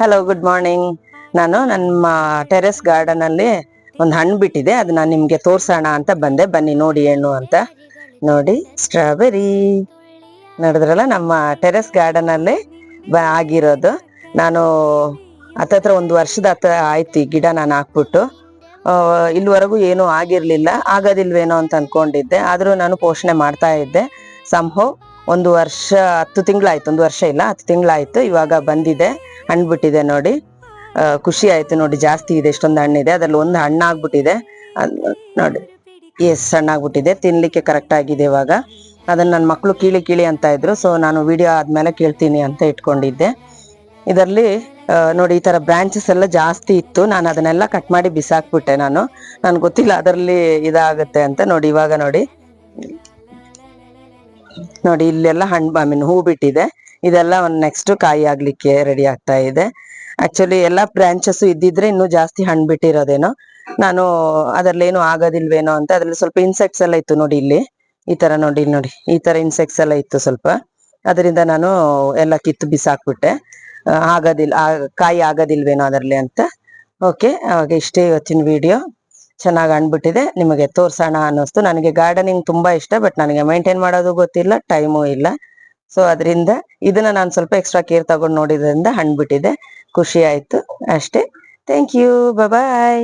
Hello, good morning. ನಾನು ನಮ್ಮ terrace garden ಅಲ್ಲಿ ಒಂದು ಹಣ್ಣು ಬಿಟ್ಟಿದೆ, ಅದು ನಾನು ನಿಮ್ಗೆ ತೋರ್ಸೋಣ ಅಂತ ಬಂದೆ. ಬನ್ನಿ ನೋಡಿ ಏನು ಅಂತ. ನೋಡಿ, ಸ್ಟ್ರಾಬೆರಿ ನೋಡಿದ್ರಲ್ಲ, ನಮ್ಮ ಟೆರೆಸ್ ಗಾರ್ಡನ್ ಅಲ್ಲಿ ಆಗಿರೋದು. ನಾನು ಹತ್ತತ್ರ ಒಂದು ವರ್ಷದ ಆಯ್ತು ಈ ಗಿಡ ನಾನು ಹಾಕ್ಬಿಟ್ಟು. ಇಲ್ಲಿವರೆಗೂ ಏನೂ ಆಗಿರ್ಲಿಲ್ಲ, ಆಗೋದಿಲ್ವೇನೋ ಅಂತ ಅನ್ಕೊಂಡಿದ್ದೆ. ಆದ್ರೂ ನಾನು ಪೋಷಣೆ ಮಾಡ್ತಾ ಇದ್ದೆ. ಸಂಹೋ 1 ವರ್ಷ 10 ತಿಂಗಳಾಯ್ತು, 1 ವರ್ಷ ಇಲ್ಲ 10 ತಿಂಗಳಾಯ್ತು. ಇವಾಗ ಬಂದಿದೆ, ಹಣ್ಣು ಬಿಟ್ಟಿದೆ ನೋಡಿ. ಖುಷಿ ಆಯ್ತು ನೋಡಿ, ಜಾಸ್ತಿ ಇದೆ, ಇಷ್ಟೊಂದು ಹಣ್ಣಿದೆ. ಅದ್ರಲ್ಲಿ ಒಂದು ಹಣ್ಣಾಗ್ಬಿಟ್ಟಿದೆ ನೋಡಿ. ಹಣ್ಣಾಗ್ಬಿಟ್ಟಿದೆ, ತಿನ್ಲಿಕ್ಕೆ ಕರೆಕ್ಟ್ ಆಗಿದೆ. ಇವಾಗ ಅದನ್ನ ನನ್ನ ಮಕ್ಕಳು ಕೀಳಿ ಅಂತ ಇದ್ರು, ಸೊ ನಾನು ವಿಡಿಯೋ ಆದ್ಮೇಲೆ ಕೇಳ್ತೀನಿ ಅಂತ ಇಟ್ಕೊಂಡಿದ್ದೆ. ಇದರಲ್ಲಿ ನೋಡಿ, ಈ ತರ ಬ್ರಾಂಚಸ್ ಎಲ್ಲ ಜಾಸ್ತಿ ಇತ್ತು. ನಾನು ಅದನ್ನೆಲ್ಲ ಕಟ್ ಮಾಡಿ ಬಿಸಾಕ್ಬಿಟ್ಟೆ. ನನ್ಗೆ ಗೊತ್ತಿಲ್ಲ ಅದರಲ್ಲಿ ಇದಾಗುತ್ತೆ ಅಂತ. ನೋಡಿ, ಇವಾಗ ನೋಡಿ ಇಲ್ಲೆಲ್ಲ ಹೂ ಬಿಟ್ಟಿದೆ. ಇದೆಲ್ಲ ಒಂದು ನೆಕ್ಸ್ಟ್ ಕಾಯಿ ಆಗ್ಲಿಕ್ಕೆ ರೆಡಿ ಆಗ್ತಾ ಇದೆ. ಆಕ್ಚುಲಿ ಎಲ್ಲಾ ಬ್ರಾಂಚಸ್ ಇದ್ದಿದ್ರೆ ಇನ್ನೂ ಜಾಸ್ತಿ ಹಣ್ಣು ಬಿಟ್ಟಿರೋದೇನೋ. ನಾನು ಅದ್ರಲ್ಲೇನು ಆಗೋದಿಲ್ವೇನೋ ಅಂತ, ಅದ್ರಲ್ಲಿ ಸ್ವಲ್ಪ ಇನ್ಸೆಕ್ಟ್ಸ್ ಎಲ್ಲ ಇತ್ತು ನೋಡಿ. ಇಲ್ಲಿ ಈ ತರ ನೋಡಿ, ಈ ತರ ಇನ್ಸೆಕ್ಟ್ಸ್ ಎಲ್ಲ ಇತ್ತು ಸ್ವಲ್ಪ. ಅದರಿಂದ ನಾನು ಎಲ್ಲ ಕಿತ್ತು ಬಿಸಾಕ್ಬಿಟ್ಟೆ. ಕಾಯಿ ಆಗೋದಿಲ್ವೇನೋ ಅದರಲ್ಲಿ ಅಂತ. ಓಕೆ, ಅವಾಗ ಇಷ್ಟೇ ಇವತ್ತಿನ ವಿಡಿಯೋ. ಚೆನ್ನಾಗಿ ಹಣ್ಬಿಟ್ಟಿದೆ, ನಿಮಗೆ ತೋರ್ಸೋಣ ಅನ್ನಿಸ್ತು. ನನಗೆ ಗಾರ್ಡನಿಂಗ್ ತುಂಬಾ ಇಷ್ಟ, ಬಟ್ ನನಗೆ ಮೇಂಟೈನ್ ಮಾಡೋದು ಗೊತ್ತಿಲ್ಲ, ಟೈಮು ಇಲ್ಲ. ಸೊ ಅದರಿಂದ ಇದನ್ನ ನಾನು ಸ್ವಲ್ಪ ಎಕ್ಸ್ಟ್ರಾ ಕೇರ್ ತಗೊಂಡು ನೋಡಿದ್ರಿಂದ ಹಣ್ಣು ಬಿಟ್ಟಿದೆ. ಖುಷಿ ಆಯ್ತು ಅಷ್ಟೇ. Thank you, bye.